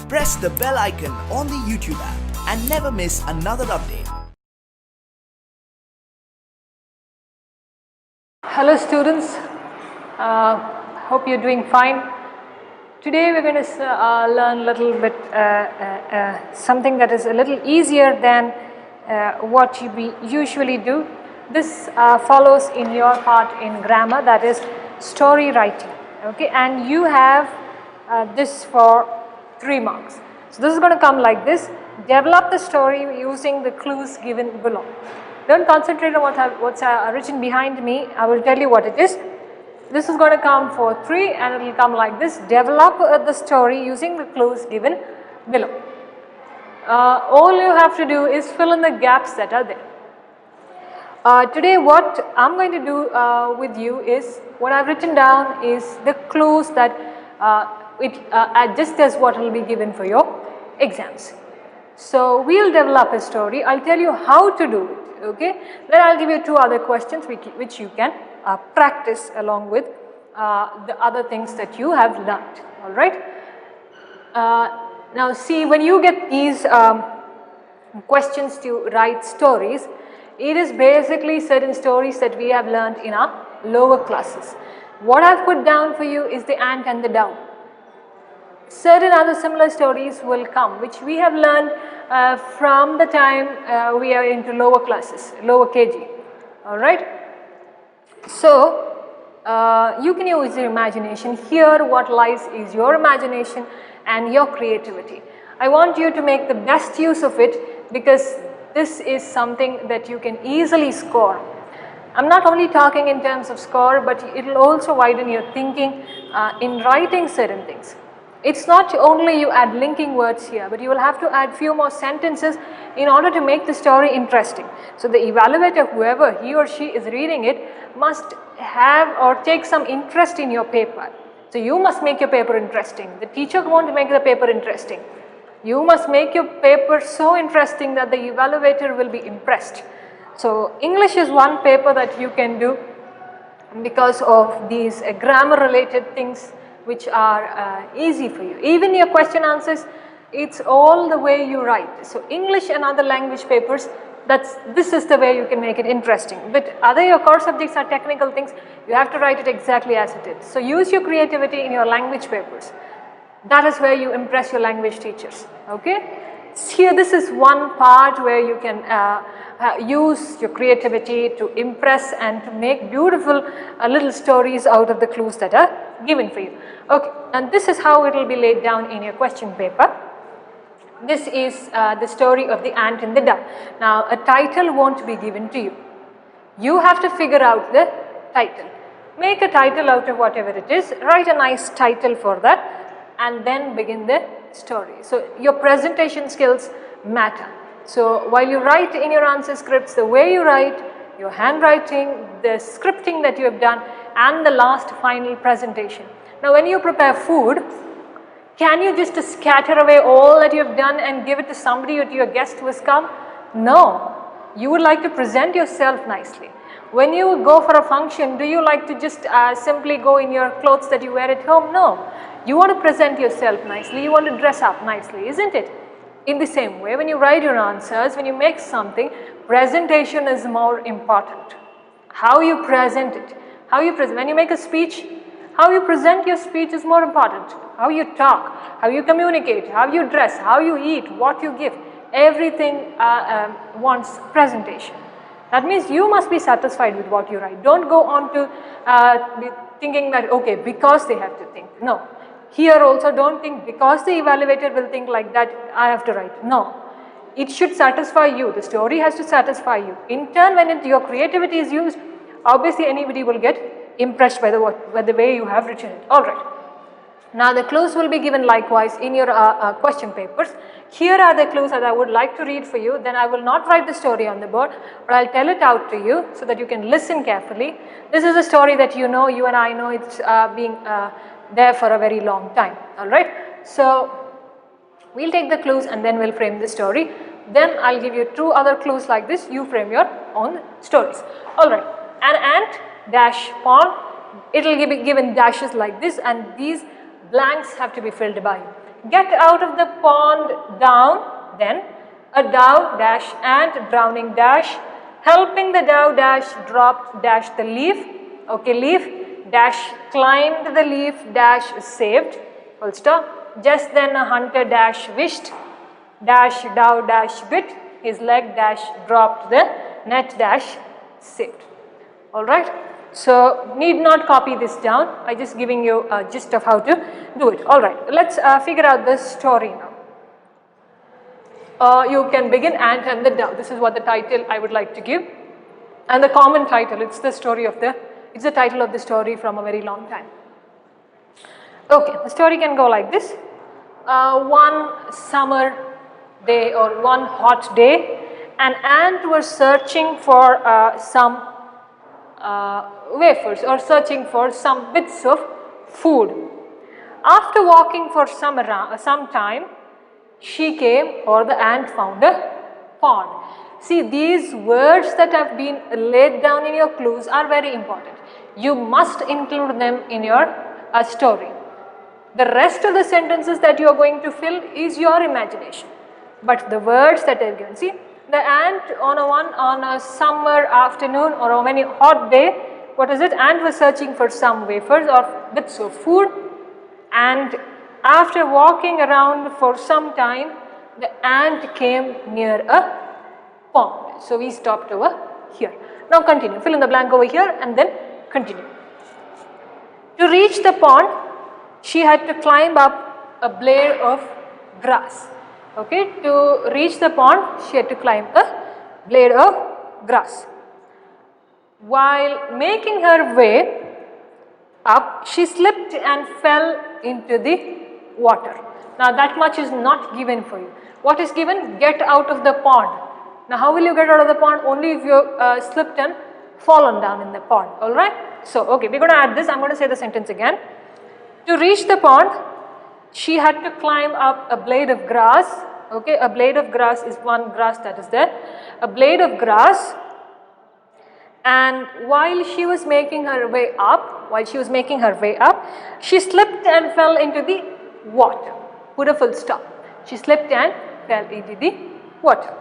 press the bell icon on the YouTube app and never miss another update. Hello students, hope you're doing fine. Today we're going to learn a little bit something that is a little easier than what we usually do. This follows in your part in grammar, that is story writing, okay, and you have this for 3 marks. So this is going to come like this: develop the story using the clues given below. Don't concentrate on what's written behind me. I will tell you what it is. This is going to come for 3 and it will come like this: develop the story using the clues given below. All you have to do is fill in the gaps that are there. Today what I'm going to do with you is, what I've written down is the clues that just as what will be given for your exams. So we'll develop a story. I'll tell you how to do it, okay? Then I'll give you 2 other questions which you can practice along with the other things that you have learned, all right? Now see, when you get these questions to write stories, it is basically certain stories that we have learned in our lower classes. What I've put down for you is the ant and the dove. Certain other similar stories will come which we have learned from the time we are into lower classes, lower KG, alright. So you can use your imagination. Here what lies is your imagination and your creativity. I want you to make the best use of it, because this is something that you can easily score. I'm not only talking in terms of score, but it will also widen your thinking in writing certain things. It's not only you add linking words here, but you will have to add few more sentences in order to make the story interesting. So the evaluator, whoever he or she is reading it, must have or take some interest in your paper. So you must make your paper interesting. The teacher won't make the paper interesting. You must make your paper so interesting that the evaluator will be impressed. So English is one paper that you can do because of these grammar related things which are easy for you. Even your question answers, it's all the way you write. So English and other language papers, this is the way you can make it interesting. But other your core subjects are technical things, you have to write it exactly as it is. So use your creativity in your language papers. That is where you impress your language teachers, okay? Here this is one part where you can use your creativity to impress and to make beautiful little stories out of the clues that are given for you. Okay, and this is how it will be laid down in your question paper. This is the story of the ant and the dove. Now a title won't be given to you. You have to figure out the title. Make a title out of whatever it is. Write a nice title for that and then begin the story. So your presentation skills matter. So while you write in your answer scripts, the way you write, your handwriting, the scripting that you have done, and the last final presentation. Now when you prepare food, can you just scatter away all that you have done and give it to somebody or to your guest who has come? No. You would like to present yourself nicely. When you go for a function, do you like to just simply go in your clothes that you wear at home? No. You want to present yourself nicely, you want to dress up nicely, isn't it? In the same way, when you write your answers, when you make something, presentation is more important. How you present it, when you make a speech, how you present your speech is more important. How you talk, how you communicate, how you dress, how you eat, what you give, everything wants presentation. That means you must be satisfied with what you write. Don't go on to thinking that, okay, because they have to think. No. Here also don't think because the evaluator will think like that, I have to write. No. It should satisfy you. The story has to satisfy you. In turn, when your creativity is used, obviously anybody will get impressed by the way you have written it. Alright. Now the clues will be given likewise in your question papers. Here are the clues that I would like to read for you. Then I will not write the story on the board, but I'll tell it out to you so that you can listen carefully. This is a story that you know, you and I know, it's being there for a very long time. Alright. So we'll take the clues and then we'll frame the story. Then I'll give you 2 other clues like this. You frame your own stories. Alright. An ant dash pond. It will be given dashes like this, and these blanks have to be filled by you. get out of the pond down, then a dove dash ant drowning dash, helping the dove dash dropped dash the leaf, okay, leaf dash climbed the leaf dash saved, full stop. Just then a hunter dash wished dash dove dash bit, his leg dash dropped the net dash saved. Alright, so need not copy this down, I just giving you a gist of how to do it. Alright, let's figure out this story now. You can begin Ant and the Dove. This is what the title I would like to give, and the common title, it's the title of the story from a very long time. Okay, the story can go like this. One summer day or one hot day, an ant was searching for some wafers or searching for some bits of food. After walking for some time, she came, or the ant found a pond. See, these words that have been laid down in your clues are very important. You must include them in your story. The rest of the sentences that you are going to fill is your imagination. But the words that are given, see, the ant on a summer afternoon or a very hot day, what is it? Ant was searching for some wafers or bits of food, and after walking around for some time, the ant came near a pond. So we stopped over here. Now continue, fill in the blank over here and then continue. To reach the pond, she had to climb up a blade of grass. Okay, to reach the pond, she had to climb a blade of grass. While making her way up, she slipped and fell into the water. Now that much is not given for you. What is given? Get out of the pond. Now how will you get out of the pond? Only if you slipped and fallen down in the pond. Alright. So okay, we are going to add this. I am going to say the sentence again. To reach the pond, she had to climb up a blade of grass. Okay, a blade of grass is one grass that is there. A blade of grass. And while she was making her way up, she slipped and fell into the water. Put a full stop. She slipped and fell into the water.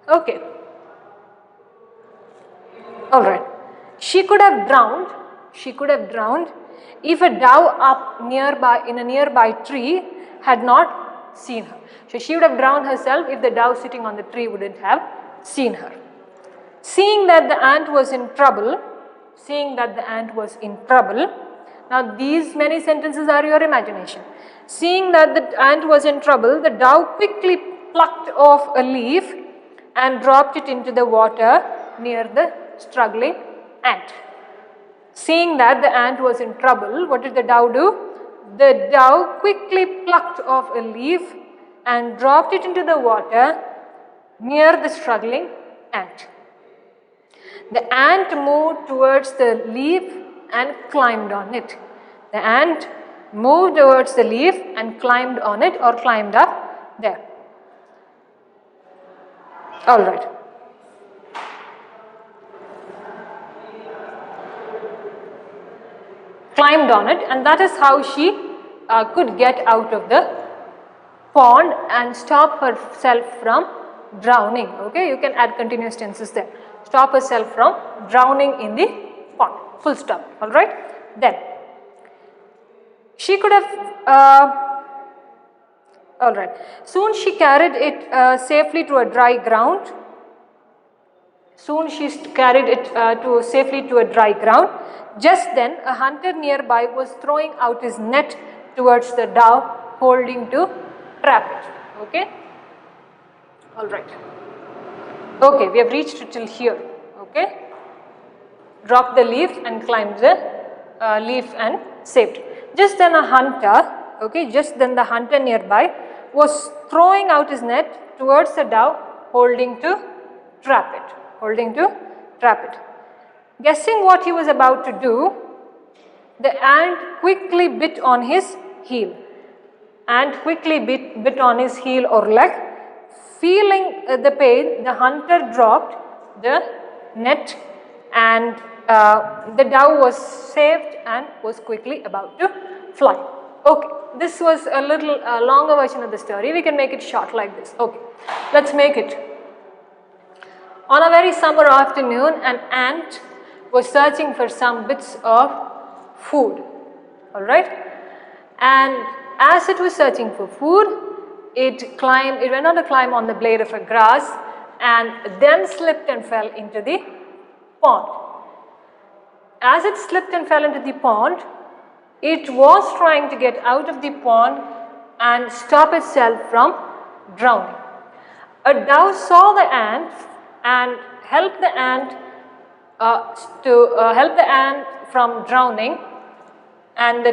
Okay. Alright. She could have drowned if a dove up nearby in a nearby tree had not seen her. So she would have drowned herself if the dove sitting on the tree wouldn't have seen her. Seeing that the ant was in trouble, now these many sentences are your imagination. Seeing that the ant was in trouble, the dove quickly plucked off a leaf and dropped it into the water near the struggling ant. Seeing that the ant was in trouble, what did the dove do? The dove quickly plucked off a leaf and dropped it into the water near the struggling ant. The ant moved towards the leaf and climbed on it. The ant moved towards the leaf and climbed on it or climbed up there. Alright. Climbed on it, and that is how she could get out of the pond and stop herself from drowning. Okay, you can add continuous tenses there. Stop herself from drowning in the pond. Full stop. Alright. Then she could have alright. Soon she carried it safely to a dry ground. Safely to a dry ground. Just then a hunter nearby was throwing out his net towards the dove, holding to trap it. Okay. Alright. Okay, we have reached till here. Okay. Dropped the leaf and climbed the leaf and saved. Just then a hunter, the hunter nearby was throwing out his net towards the dove, holding to trap it. Guessing what he was about to do, the ant quickly bit on his heel. Bit on his heel or leg. Feeling the pain, the hunter dropped the net and the dove was saved and was quickly about to fly. Okay. this was a little longer version of the story. We can make it short like this. Okay, let's make it. On a very summer afternoon, an ant was searching for some bits of food. Alright, and as it was searching for food, it went on to climb on the blade of a grass and then slipped and fell into the pond. As it slipped and fell into the pond, it was trying to get out of the pond and stop itself from drowning. A dove saw the ant and helped the ant from drowning, and the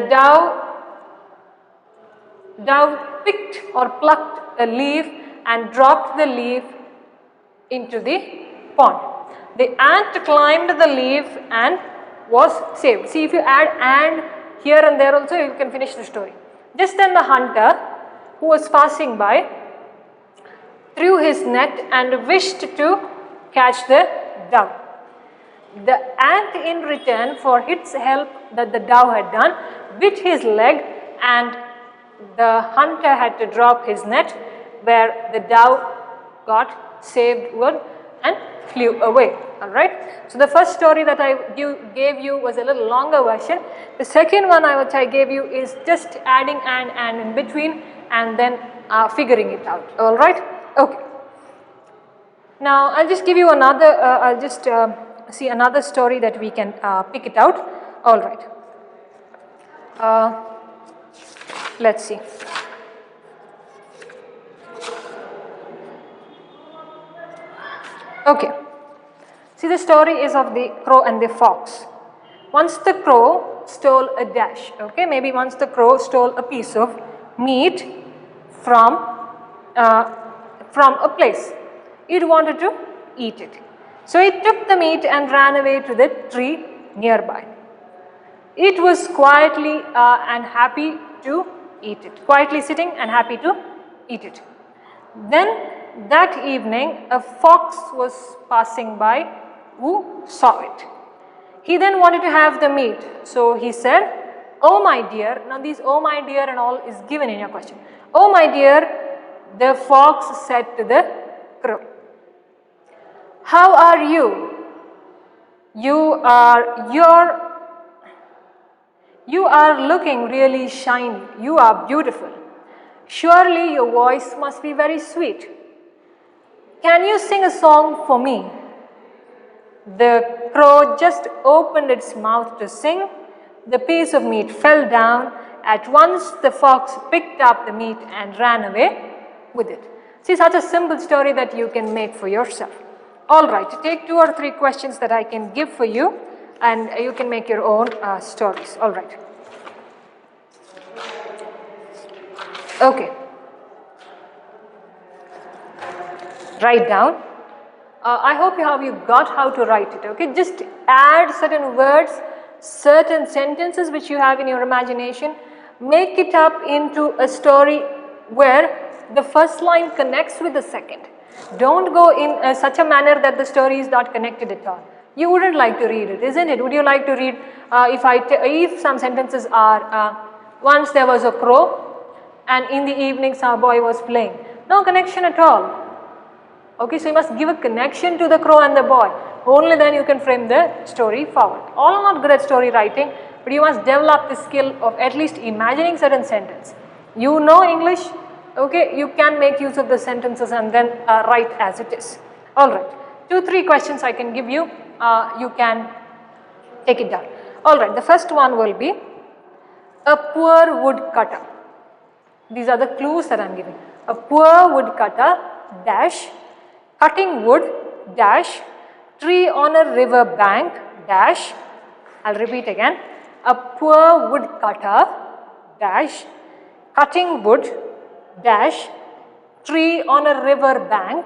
dove picked or plucked a leaf and dropped the leaf into the pond. The ant climbed the leaf and was saved. See, if you add "and" here and there also, you can finish the story. Just then the hunter, who was passing by, threw his net and wished to catch the dove. The ant, in return for its help that the dove had done, bit his leg, and the hunter had to drop his net, where the dove got saved and flew away. Alright, so the first story that I gave you was a little longer version. The second one which I gave you is just adding and in between, and then figuring it out. Alright, okay. Now I'll just give you another, I'll just see another story that we can pick it out. Alright, let's see. Okay. See, the story is of the crow and the fox. Once the crow stole a dash, okay, maybe once the crow stole a piece of meat from a place. It wanted to eat it. So it took the meat and ran away to the tree nearby. It was quietly and happy to eat it, quietly sitting and happy to eat it. Then that evening, a fox was passing by who saw it. He then wanted to have the meat. So he said, "Oh my dear," now these "oh my dear" and all is given in your question. "Oh my dear," the fox said to the crow, "How are you? You are looking really shiny. You are beautiful. Surely your voice must be very sweet. Can you sing a song for me?" The crow just opened its mouth to sing. The piece of meat fell down. At once the fox picked up the meat and ran away with it. See, such a simple story that you can make for yourself. Alright, take 2 or 3 questions that I can give for you, and you can make your own stories. Alright. Okay. Write down. I hope you got how to write it, okay? Just add certain words, certain sentences which you have in your imagination. Make it up into a story where the first line connects with the second. Don't go in such a manner that the story is not connected at all. You wouldn't like to read it, isn't it? Would you like to read, if some sentences are, once there was a crow and in the evenings our boy was playing. No connection at all. Okay, so you must give a connection to the crow and the boy. Only then you can frame the story forward. All are not good at story writing, but you must develop the skill of at least imagining certain sentences. You know English, okay, you can make use of the sentences and then write as it is. Alright, 2-3 questions I can give you, you can take it down. Alright, the first one will be a poor woodcutter. These are the clues that I am giving. A poor woodcutter dash cutting wood dash tree on a river bank dash. I'll repeat again. A poor woodcutter dash cutting wood dash tree on a river bank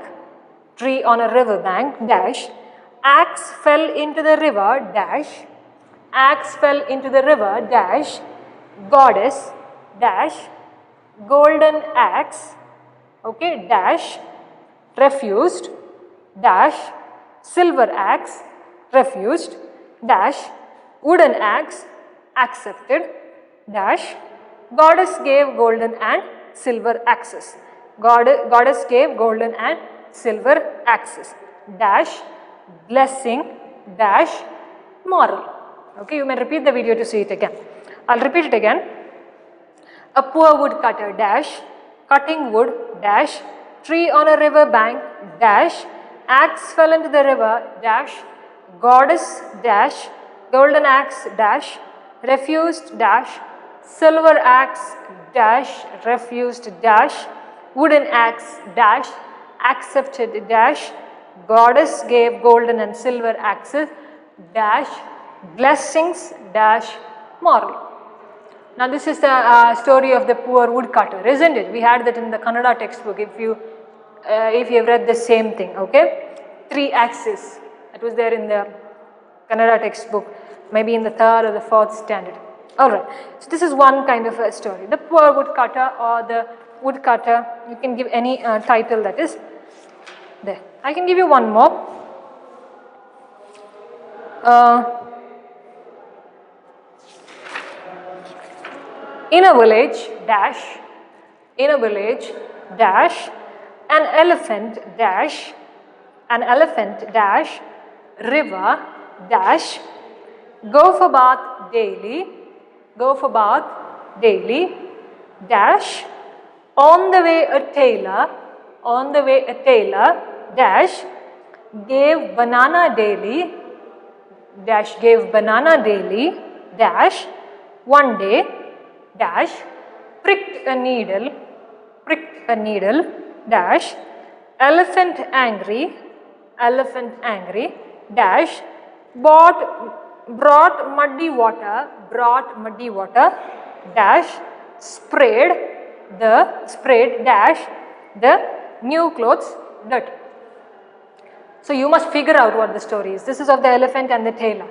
dash axe fell into the river dash axe fell into the river dash goddess dash golden axe, okay, dash refused dash silver axe refused dash wooden axe accepted dash Goddess gave golden and silver axes. Goddess gave golden and silver axes. Dash blessing dash moral. Okay, you may repeat the video to see it again. I'll repeat it again. A poor woodcutter dash cutting wood dash tree on a river bank dash axe fell into the river dash goddess dash golden axe dash refused dash silver axe dash refused dash wooden axe dash accepted dash goddess gave golden and silver axes dash blessings dash moral. Now this is the story of the poor woodcutter, isn't it? We had that in the Kannada textbook if you have read the same thing, okay? 3 axes, that was there in the Kannada textbook, maybe in the 3rd or the 4th standard. Alright, so this is one kind of a story. The poor woodcutter or the woodcutter, you can give any title that is there. I can give you one more. In a village dash, in a village dash, an elephant dash, river dash, go for bath daily, dash, on the way a tailor, dash, gave banana daily, dash, one day, dash, pricked a needle, dash, elephant angry, dash, brought muddy water, dash, sprayed dash, the new clothes dirty. So you must figure out what the story is. This is of the elephant and the tailor.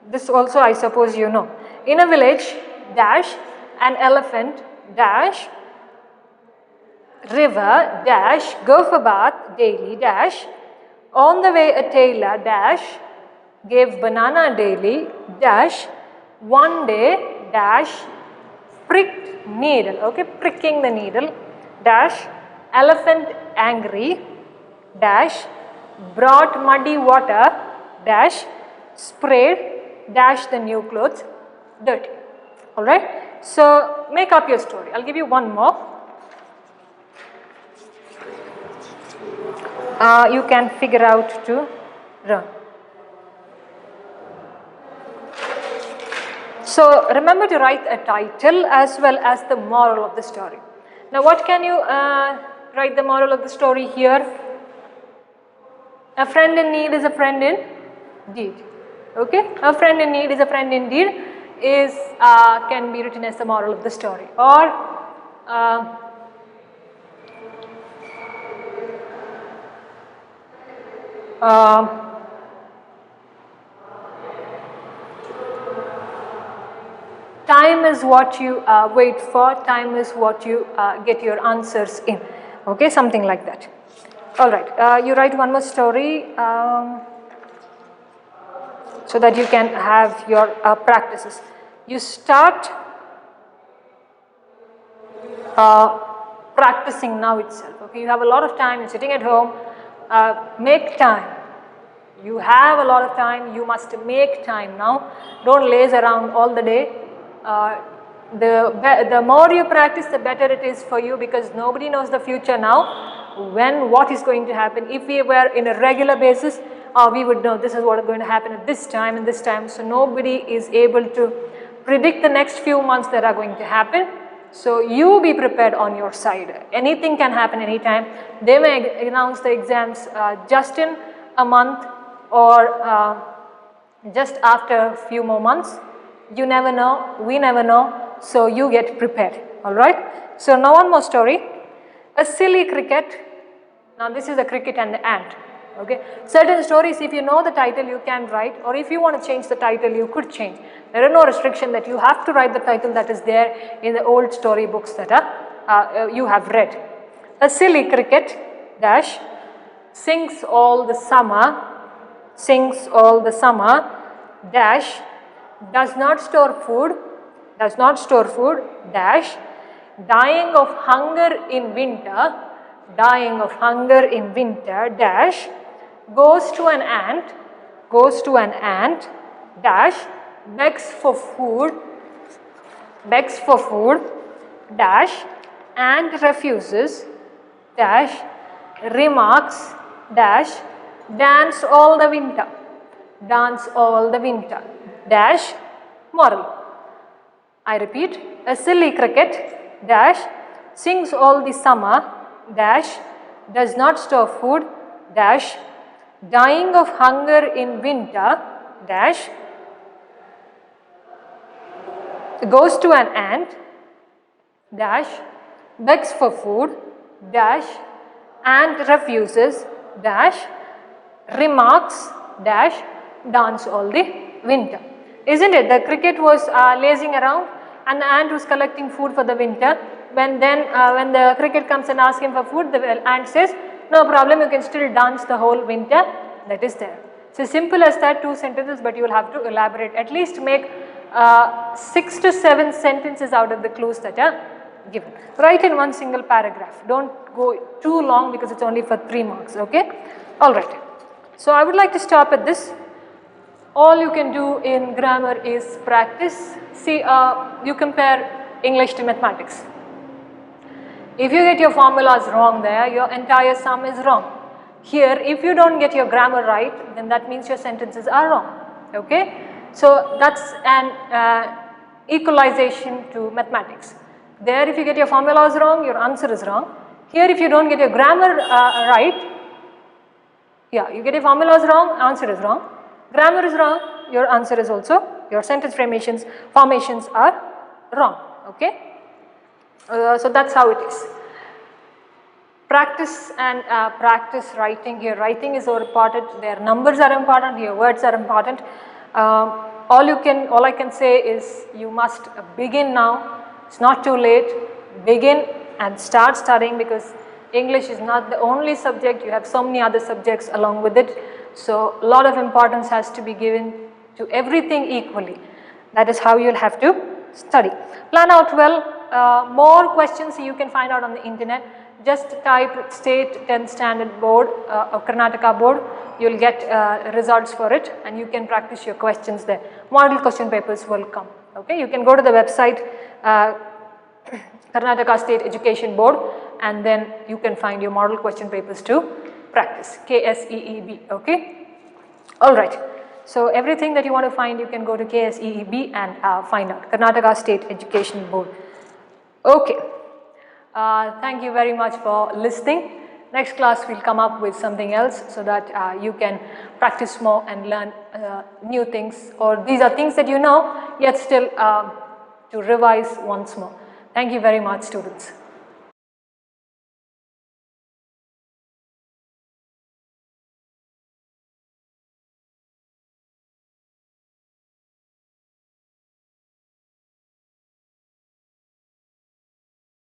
This also I suppose you know. In a village dash, an elephant dash, river dash, go for bath daily dash, on the way a tailor dash, gave banana daily dash, one day dash, pricked needle, okay, pricking the needle dash, elephant angry dash, brought muddy water dash, sprayed dash the new clothes dirty. Alright, so make up your story. I'll give you one more. You can figure out to run. So remember to write a title as well as the moral of the story. Now what can you write the moral of the story here? A friend in need is a friend in deed. Okay, a friend in need is a friend indeed is can be written as the moral of the story, or time is what you wait for, time is what you get your answers in. Okay, something like that. Alright, you write one more story so that you can have your practices. You start practicing now itself. Okay, you have a lot of time, you're sitting at home, make time. You have a lot of time, you must make time now. Don't laze around all the day. The more you practice, the better it is for you, because nobody knows the future now, what is going to happen. If we were in a regular basis, we would know this is what is going to happen at this time and this time. So nobody is able to predict the next few months that are going to happen. So you be prepared on your side. Anything can happen anytime. They may announce the exams just in a month or just after a few more months. You never know, we never know, so you get prepared. Alright. So now one more story. A silly cricket. Now this is the cricket and the ant. Okay. Certain stories, if you know the title, you can write, or if you want to change the title, you could change. There are no restriction that you have to write the title that is there in the old story books that are you have read. A silly cricket dash sings all the summer dash does not store food does not store food, dash, dying of hunger in winter, dash, goes to an ant, dash, begs for food, dash, and refuses, dash, remarks, dash, dance all the winter, dash, moral. I repeat, a silly cricket, dash, sings all the summer, dash, does not store food, dash, dying of hunger in winter, dash, goes to an ant, dash, begs for food, dash, and refuses, dash, remarks, dash, dance all the winter. Isn't it? The cricket was lazing around and the ant was collecting food for the winter. When the cricket comes and asks him for food, the ant says, no problem, you can still dance the whole winter. That is there. So simple as that, 2 sentences, but you will have to elaborate. At least make 6 to 7 sentences out of the clues that are given. Write in one single paragraph. Don't go too long because it's only for 3 marks. Okay? Alright. So I would like to stop at this. All you can do in grammar is practice. See, you compare English to mathematics. If you get your formulas wrong there, your entire sum is wrong. Here, if you don't get your grammar right, then that means your sentences are wrong. Okay? So that's an equalization to mathematics. There, if you get your formulas wrong, your answer is wrong. Here, if you don't get your grammar right, you get your formulas wrong, answer is wrong. Grammar is wrong, your answer is also, your sentence formations are wrong. Okay? So that's how it is. Practice and practice writing. Here writing is so important, their numbers are important, your words are important. All I can say is you must begin now. It's not too late. Begin and start studying, because English is not the only subject. You have so many other subjects along with it. So a lot of importance has to be given to everything equally. That is how you'll have to study. Plan out well. More questions you can find out on the internet. Just type State 10th Standard Board or Karnataka Board. You'll get results for it and you can practice your questions there. Model question papers will come. Okay, you can go to the website Karnataka State Education Board, and then you can find your model question papers to practice. KSEEB. Okay. All right. So everything that you want to find, you can go to KSEEB and find out. Karnataka State Education Board. Okay. Thank you very much for listening. Next class we'll come up with something else so that you can practice more and learn new things, or these are things that you know, yet still to revise once more. Thank you very much, students.